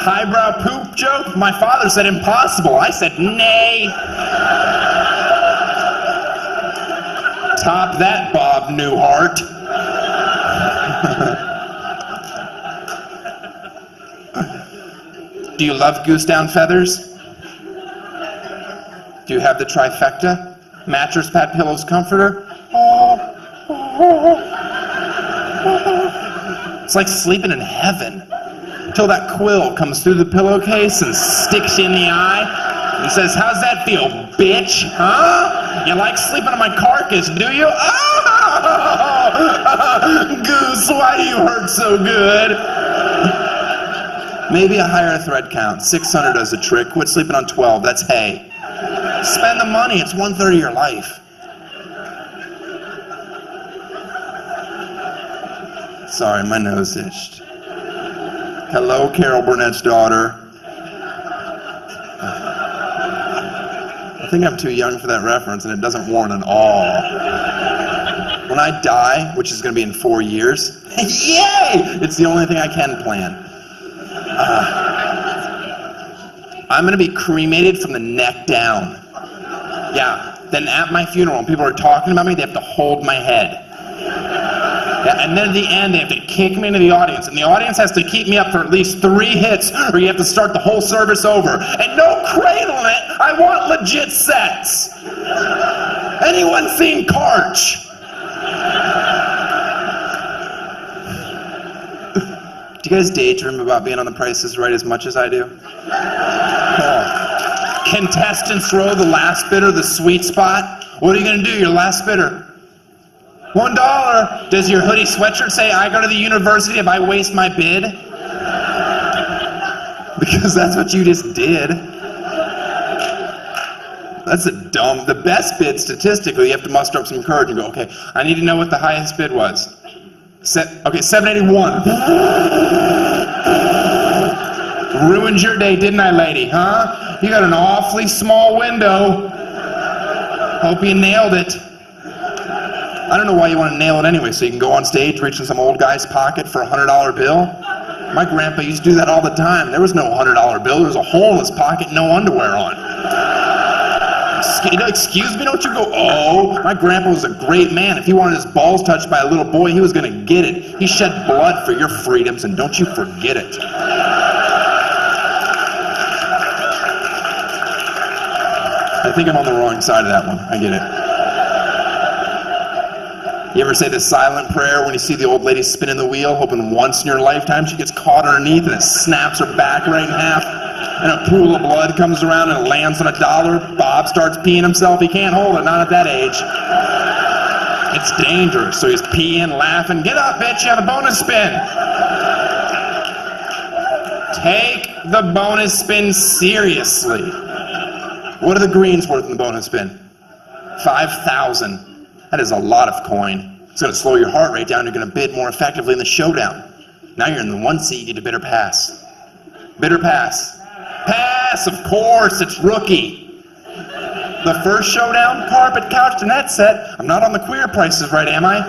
[SPEAKER 1] Highbrow poop joke? My father said impossible. I said nay. Top that, Bob Newhart. Do you love goose down feathers? Do you have the trifecta? Mattress, pad, pillows, comforter? It's like sleeping in heaven. Until that quill comes through the pillowcase and sticks you in the eye. And says, how's that feel, bitch? Huh? You like sleeping on my carcass, do you? Oh! Goose, why do you hurt so good? Maybe a higher thread count. 600 does the trick. Quit sleeping on 12. That's hay. Spend the money. It's 1/3 of your life. Sorry, my nose itched. Hello, Carol Burnett's daughter. I think I'm too young for that reference, and it doesn't warrant an awe. When I die, which is going to be in 4 years, yay! It's the only thing I can plan. I'm going to be cremated from the neck down. Yeah, then at my funeral, when people are talking about me, they have to hold my head. Yeah, and then at the end, they have to kick me into the audience, and the audience has to keep me up for at least 3 hits, or you have to start the whole service over. And no cradling it! I want legit sets! Anyone seen Karch? Do you guys daydream about being on The Price is Right as much as I do? Oh. Contestants row, the last bidder, the sweet spot. What are you going to do, your last bidder? $1. Does your hoodie sweatshirt say, I go to the university if I waste my bid? Because that's what you just did. That's the best bid statistically, you have to muster up some courage and go, okay, I need to know what the highest bid was. Okay, 781. Ruined your day, didn't I, lady, huh? You got an awfully small window. Hope you nailed it. I don't know why you want to nail it anyway, so you can go on stage, reach in some old guy's pocket for a $100 bill? My grandpa used to do that all the time. There was no $100 bill. There was a hole in his pocket, no underwear on. Excuse me, don't you go, oh, my grandpa was a great man. If he wanted his balls touched by a little boy, he was going to get it. He shed blood for your freedoms, and don't you forget it. I think I'm on the wrong side of that one. I get it. You ever say the silent prayer when you see the old lady spinning the wheel, hoping once in your lifetime she gets caught underneath and it snaps her back right in half, and a pool of blood comes around and it lands on $1? Bob starts peeing himself. He can't hold it, not at that age. It's dangerous, so he's peeing, laughing. Get up, bitch, you have a bonus spin. Take the bonus spin seriously. What are the greens worth in the bonus spin? 5,000. That is a lot of coin. It's going to slow your heart rate down. You're going to bid more effectively in the showdown. Now you're in the 1 seat. You get a bidder pass. Bidder pass. Pass, of course. It's rookie. The first showdown, carpet, couch, and that set. I'm not on the queer prices right, am I?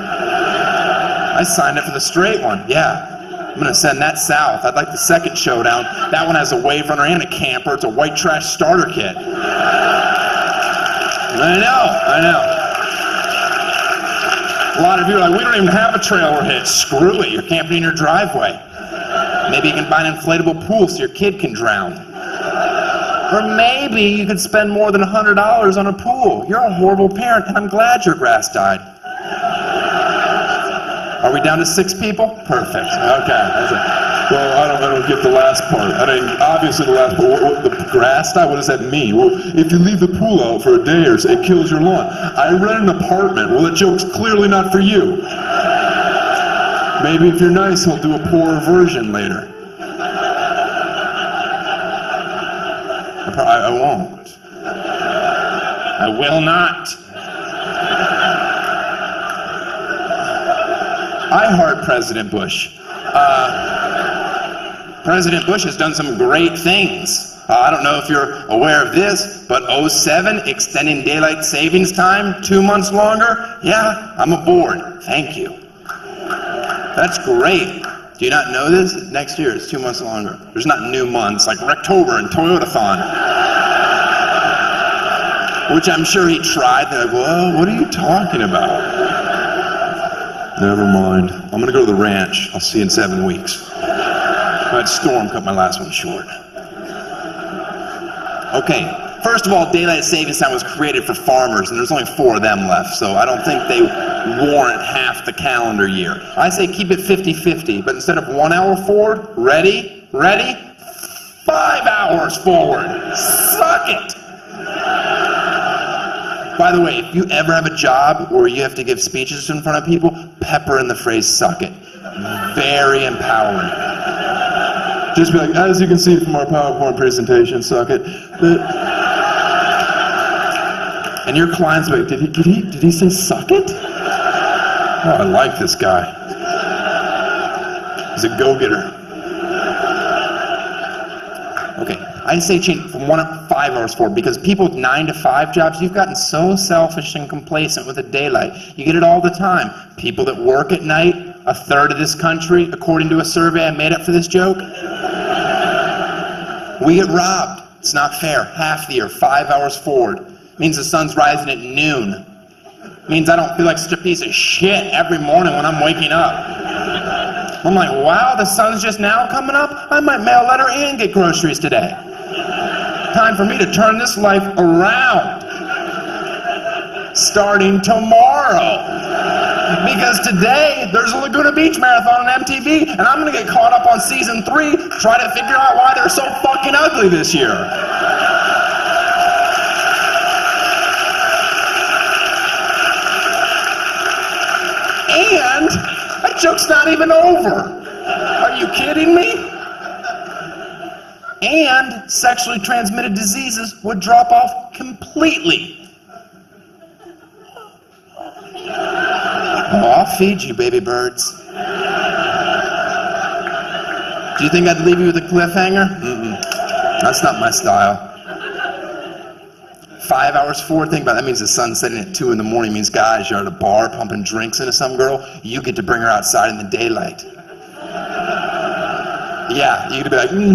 [SPEAKER 1] I signed up for the straight one. Yeah. I'm going to send that south. I'd like the second showdown. That one has a wave runner and a camper. It's a white trash starter kit. I know. A lot of you are like, we don't even have a trailer hitch. Screw it, you're camping in your driveway. Maybe you can buy an inflatable pool so your kid can drown. Or maybe you could spend more than $100 on a pool. You're a horrible parent, and I'm glad your grass died. Are we down to 6 people? Perfect. Okay. Well, I don't get the last part. I mean, obviously the last part. What, the grass die? What does that mean? Well, if you leave the pool out for a day or so, it kills your lawn. I rent an apartment. Well, that joke's clearly not for you. Maybe if you're nice, he'll do a poorer version later. I won't. I will not. I heart President Bush. President Bush has done some great things. I don't know if you're aware of this, but 07, extending daylight savings time 2 months longer? Yeah, I'm aboard. Thank you. That's great. Do you not know this? Next year it's 2 months longer. There's not new months like Rectober and Toyotathon. Which I'm sure he tried. They're like, well, what are you talking about? Never mind. I'm going to go to the ranch. I'll see you in 7 weeks. That storm cut my last one short. Okay, first of all, daylight savings time was created for farmers, and there's only 4 of them left, so I don't think they warrant half the calendar year. I say keep it 50-50, but instead of 1 hour forward, ready, 5 hours forward. Suck it! By the way, if you ever have a job where you have to give speeches in front of people, pepper in the phrase suck it. Very empowering. Just be like, as you can see from our PowerPoint presentation, suck it. And your client's like, did he say suck it? Oh, I like this guy. He's a go-getter. Okay, I say change from 1 to 5 hours forward because people with 9 to 5 jobs, you've gotten so selfish and complacent with the daylight. You get it all the time. People that work at night, 1/3 of this country, according to a survey I made up for this joke, we get robbed. It's not fair. Half the year, 5 hours forward. Means the sun's rising at noon. Means I don't feel like such a piece of shit every morning when I'm waking up. I'm like, wow, the sun's just now coming up? I might mail a letter and get groceries today. Time for me to turn this life around. Starting tomorrow. Because today, there's a Laguna Beach Marathon on MTV, and I'm going to get caught up on season 3, try to figure out why they're so fucking ugly this year. And that joke's not even over. Are you kidding me? And sexually transmitted diseases would drop off completely. Oh, I'll feed you, baby birds. Do you think I'd leave you with a cliffhanger? That's not my style. 5 hours forward, think about it. That means the sun's setting at 2 in the morning. Means, guys, you're at a bar pumping drinks into some girl. You get to bring her outside in the daylight. Yeah, you could be like, no.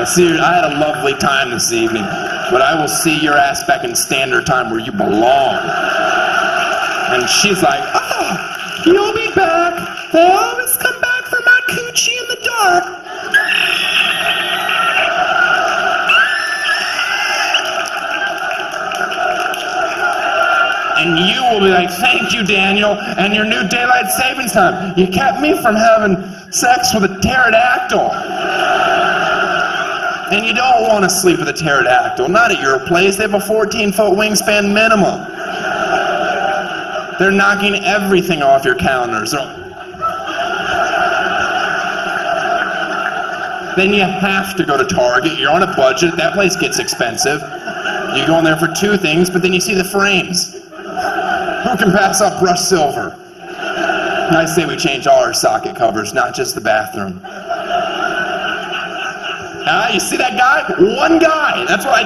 [SPEAKER 1] Seriously, I had a lovely time this evening, but I will see your ass back in standard time where you belong. And she's like, oh, you'll be back. They always come back for my coochie in the dark. And you will be like, thank you, Daniel, and your new daylight savings time. You kept me from having sex with a pterodactyl. And you don't want to sleep with a pterodactyl. Not at your place. They have a 14-foot wingspan minimum. They're knocking everything off your calendars. Then you have to go to Target. You're on a budget. That place gets expensive. You go in there for 2 things, but then you see the frames. Who can pass up brushed silver? And I say we change all our socket covers, not just the bathroom. You see that guy? One guy. That's what I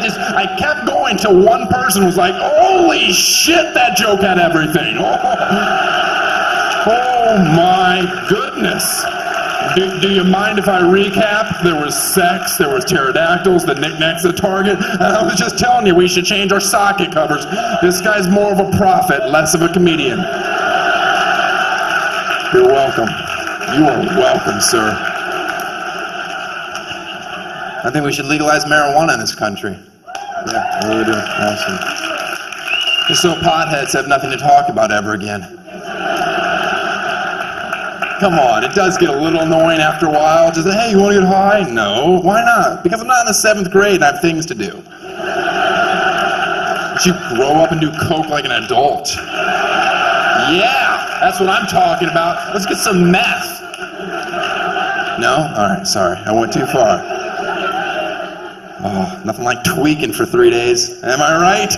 [SPEAKER 1] kept going till one person was like, holy shit, that joke had everything. Oh my goodness. Do you mind if I recap? There was sex, there was pterodactyls, the knickknacks at Target, and I was just telling you we should change our socket covers. This guy's more of a prophet, less of a comedian. You're welcome. You are welcome, sir. I think we should legalize marijuana in this country. Yeah, I really do. Awesome. Just so potheads have nothing to talk about ever again. Come on, it does get a little annoying after a while. Just, hey, you want to get high? No. Why not? Because I'm not in the 7th grade and I have things to do. But you grow up and do coke like an adult. Yeah, that's what I'm talking about. Let's get some meth. No? All right, sorry. I went too far. Oh, nothing like tweaking for 3 days. Am I right?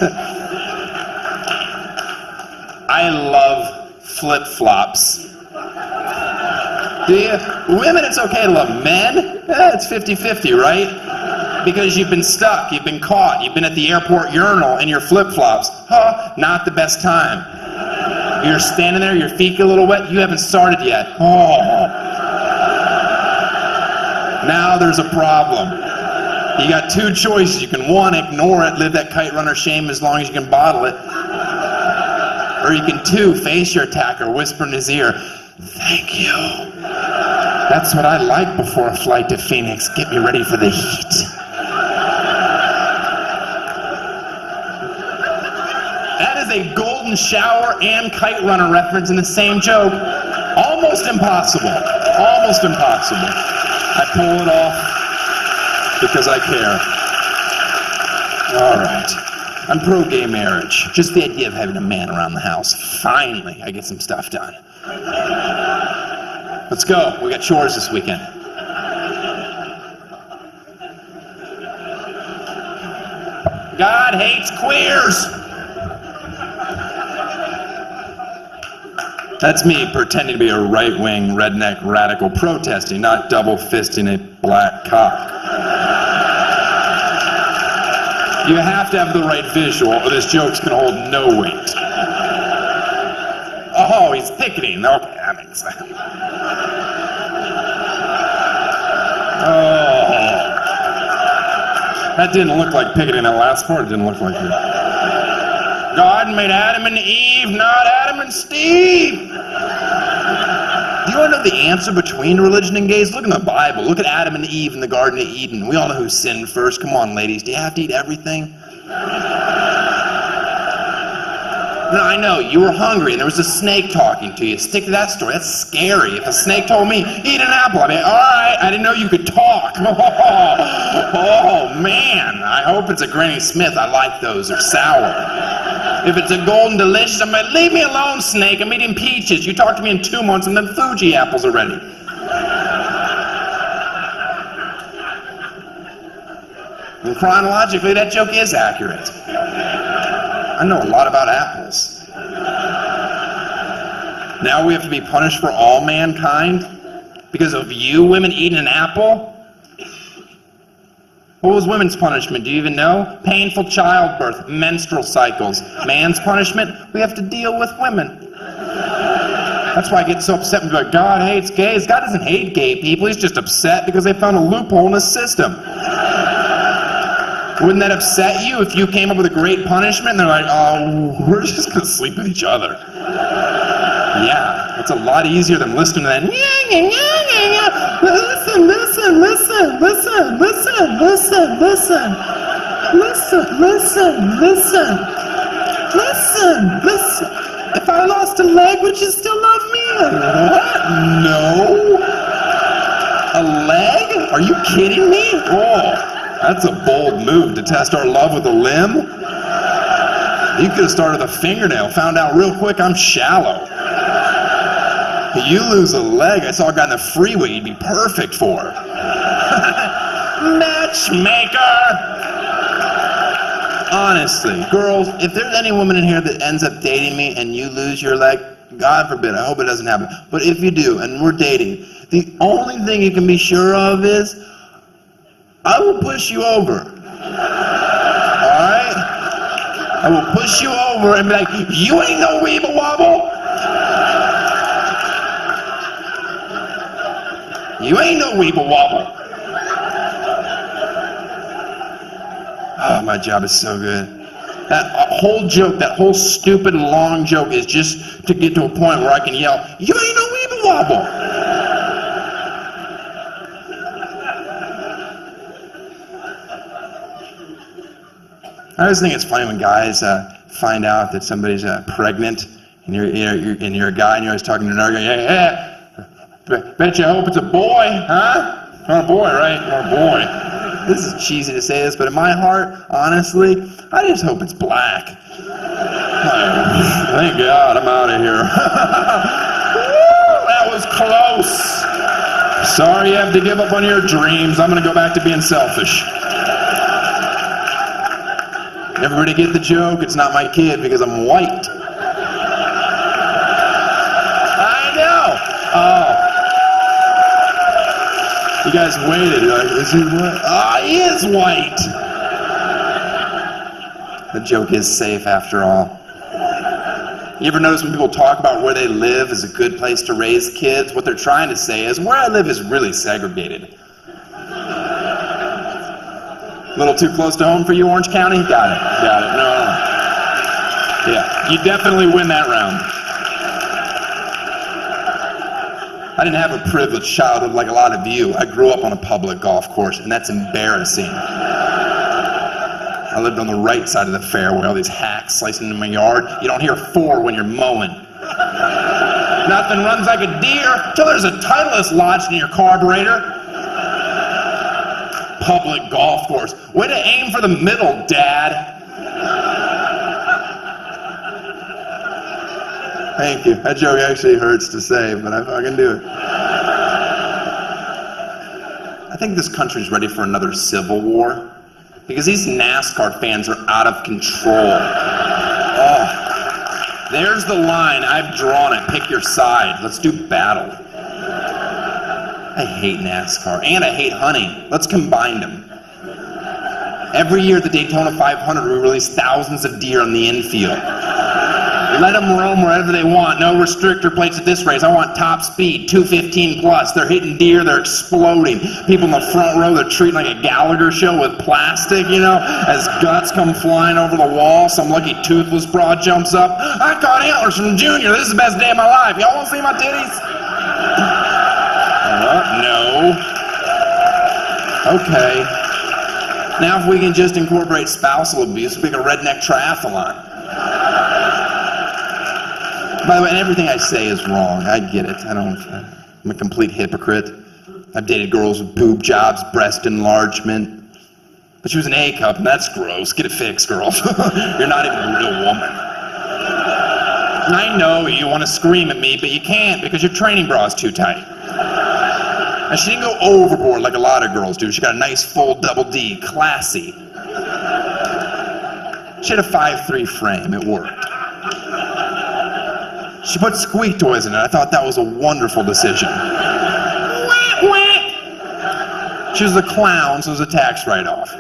[SPEAKER 1] I love flip-flops. Do you? Women, it's okay to love. Men, it's 50-50, right? Because you've been stuck, you've been caught, you've been at the airport urinal in your flip-flops. Huh, not the best time. You're standing there, your feet get a little wet, you haven't started yet. Oh. Now there's a problem. You got two choices. You can, one, ignore it, live that kite runner shame as long as you can bottle it. Or you can, two, face your attacker, whisper in his ear, "Thank you. That's what I like before a flight to Phoenix. Get me ready for the heat." That is a golden shower and kite runner reference in the same joke. Almost impossible. Almost impossible. I pull it off because I care. All right. I'm pro-gay marriage. Just the idea of having a man around the house. Finally, I get some stuff done. Let's go. We got chores this weekend. God hates queers. That's me pretending to be a right-wing redneck radical protesting, not double-fisting a black cock. You have to have the right visual, or this joke's gonna hold no weight. Oh, he's picketing. Okay, that makes sense. Oh. That didn't look like picketing. That last part didn't look like it. God made Adam and Eve, not Adam and Steve. Do you want to know the answer between religion and gays? Look in the Bible. Look at Adam and Eve in the Garden of Eden. We all know who sinned first. Come on, ladies. Do you have to eat everything? No, I know. You were hungry and there was a snake talking to you. Stick to that story. That's scary. If a snake told me, eat an apple, I'd be like, all right, I didn't know you could talk. Oh, man. I hope it's a Granny Smith. I like those. They're sour. If it's a Golden Delicious, I'm like, leave me alone, snake. I'm eating peaches. You talk to me in 2 months and then Fuji apples are ready. And chronologically, that joke is accurate. I know a lot about apples. Now we have to be punished for all mankind because of you women eating an apple? What was women's punishment? Do you even know? Painful childbirth, menstrual cycles. Man's punishment? We have to deal with women. That's why I get so upset when people are like, God hates gays. God doesn't hate gay people. He's just upset because they found a loophole in the system. Wouldn't that upset you if you came up with a great punishment and they're like, oh, we're just going to sleep with each other? Yeah, it's a lot easier than listening to that. Listen, listen, listen, listen, listen, listen, listen. Listen, listen, listen. Listen, listen. If I lost a leg, would you still love me? What? No. A leg? Are you kidding me? Oh, that's a bold move to test our love with a limb. You could have started with a fingernail, found out real quick I'm shallow. You lose a leg, I saw a guy in the freeway you'd be perfect for. Matchmaker! Honestly, girls, if there's any woman in here that ends up dating me and you lose your leg, God forbid, I hope it doesn't happen. But if you do, and we're dating, the only thing you can be sure of is, I will push you over. Alright? I will push you over and be like, you ain't no weeble wobble! You ain't no weeble wobble. Oh, my job is so good. That whole joke, that whole stupid long joke is just to get to a point where I can yell, you ain't no weeble wobble. I always think it's funny when guys find out that somebody's pregnant and you're a guy and you're always talking to another guy, hey, bet you hope it's a boy, huh? Or a boy, right? Or a boy. This is cheesy to say this, but in my heart, honestly, I just hope it's black. Thank God, I'm out of here. Woo, that was close. Sorry you have to give up on your dreams. I'm going to go back to being selfish. Everybody get the joke? It's not my kid because I'm white. I know. Oh. You guys waited. You're like, is he white? Oh, he is white. The joke is safe after all. You ever notice when people talk about where they live is a good place to raise kids, what they're trying to say is, where I live is really segregated. A little too close to home for you, Orange County? Got it. No. Yeah, you definitely win that round. I didn't have a privileged childhood like a lot of you. I grew up on a public golf course, and that's embarrassing. I lived on the right side of the fairway, all these hacks slicing into my yard. You don't hear 4 when you're mowing. Nothing runs like a deer till there's a Titleist lodged in your carburetor. Public golf course. Way to aim for the middle, Dad. Thank you. That joke actually hurts to say, but I fucking do it. I think this country's ready for another civil war. Because these NASCAR fans are out of control. Oh, there's the line. I've drawn it. Pick your side. Let's do battle. I hate NASCAR, and I hate hunting. Let's combine them. Every year at the Daytona 500, we release thousands of deer on the infield. Let them roam wherever they want. No restrictor plates at this race. I want top speed, 215 plus. They're hitting deer. They're exploding. People in the front row, they're treating like a Gallagher show with plastic, you know, as guts come flying over the wall. Some lucky toothless broad jumps up. I caught antlers from Junior. This is the best day of my life. Y'all want to see my titties? No. Okay. Now if we can just incorporate spousal abuse, we can redneck triathlon. By the way, and everything I say is wrong. I get it. I'm a complete hypocrite. I've dated girls with boob jobs, breast enlargement. But she was an A cup, and that's gross. Get it fixed, girls. You're not even a real woman. I know you want to scream at me, but you can't because your training bra is too tight. And she didn't go overboard like a lot of girls do. She got a nice full double D, classy. She had a 5'3" frame. It worked. She put squeak toys in it. I thought that was a wonderful decision. She was a clown, so it was a tax write-off.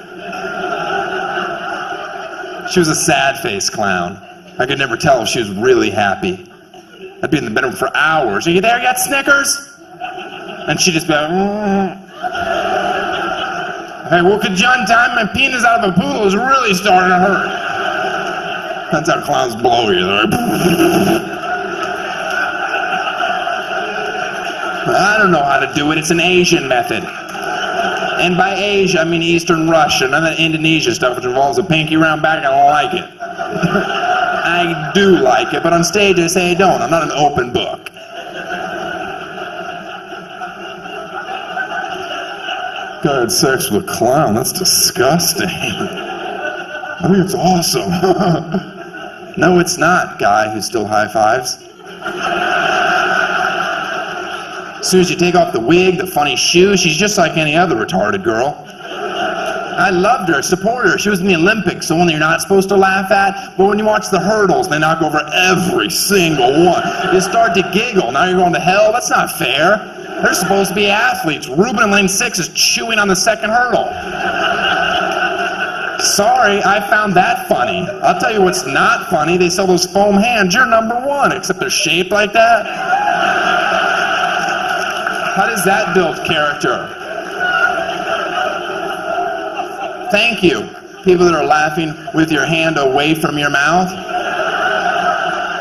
[SPEAKER 1] She was a sad-faced clown. I could never tell if she was really happy. I'd be in the bedroom for hours. Are you there yet, Snickers? And she'd just be like, Hey, well, could John time my penis out of a poodle is really starting to hurt. That's how clowns blow you. I don't know how to do it. It's an Asian method. And by Asia, I mean Eastern Russia, none of that Indonesia stuff which involves a pinky round back. I don't like it. I do like it, but on stage I say I don't. I'm not an open book. Guy had sex with a clown. That's disgusting. I think it's awesome. No, it's not, guy who still high fives. As soon as you take off the wig, the funny shoes, she's just like any other retarded girl. I loved her, supported her. She was in the Olympics, the one that you're not supposed to laugh at. But when you watch the hurdles, they knock over every single one. You start to giggle. Now you're going to hell? That's not fair. They're supposed to be athletes. Ruben in lane 6 is chewing on the second hurdle. Sorry, I found that funny. I'll tell you what's not funny. They sell those foam hands. You're number 1, except they're shaped like that. How does that build character? Thank you. People that are laughing with your hand away from your mouth.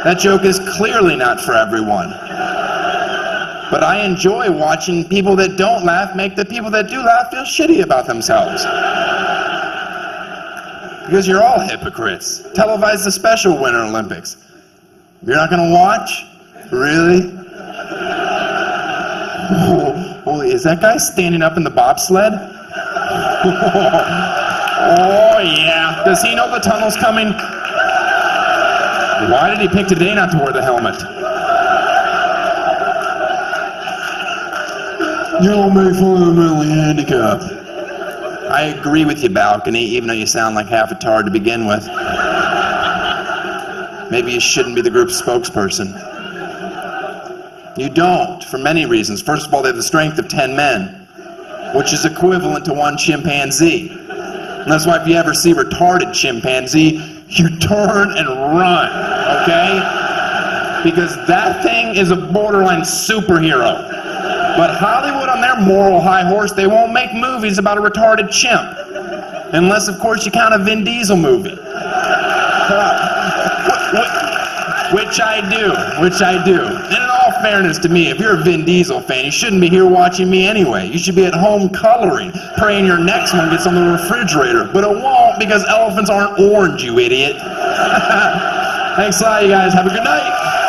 [SPEAKER 1] That joke is clearly not for everyone. But I enjoy watching people that don't laugh make the people that do laugh feel shitty about themselves. Because you're all hypocrites. Televise the special Winter Olympics. You're not going to watch? Really? Holy, is that guy standing up in the bobsled? Oh, yeah. Does he know the tunnel's coming? Why did he pick today not to wear the helmet? You don't make fun of the mentally handicapped. I agree with you, Balcony, even though you sound like half a tard to begin with. Maybe you shouldn't be the group's spokesperson. You don't, for many reasons. First of all, they have the strength of 10 men, which is equivalent to 1 chimpanzee. And that's why if you ever see retarded chimpanzee, you turn and run, okay? Because that thing is a borderline superhero. But Hollywood, on their moral high horse, they won't make movies about a retarded chimp. Unless, of course, you count a Vin Diesel movie. Which I do. And in all fairness to me, if you're a Vin Diesel fan, you shouldn't be here watching me anyway. You should be at home coloring, praying your next one gets on the refrigerator. But it won't, because elephants aren't orange, you idiot. Thanks a lot, you guys. Have a good night.